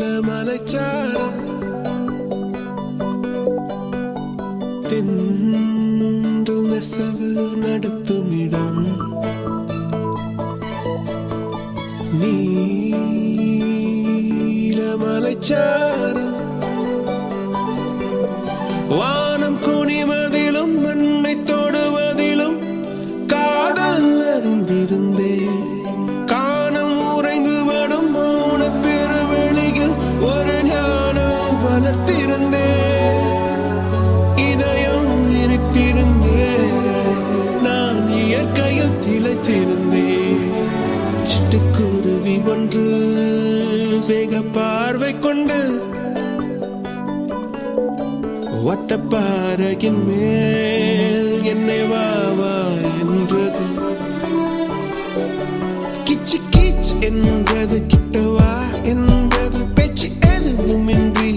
நீலமலைச்சாரம் தென்றல் நெசவு நடத்துமிடம் நீலமலைச்சாரம் வானம் குனிவதிலும் மண்ணை தொடுவதிலும் காதல் அறிந்திருந்தே காணம் உறைந்து வடும் மௌன பெருவெளியில் ஒரு ஞானம் வளர்த்திருந்தே இதயம் விரித்திருந்தே நான் இயற்கையில் திளைத்திருந்தே சிட்டுக்குருவி ஒன்று வேக பார்வை கொண்டு வட்டப்பாறையின் மேல் என்னை வாவா என்றது கிச்சு கிச் என்றது கிட்டவா என்றது பேச்சு எதுவுமின்றி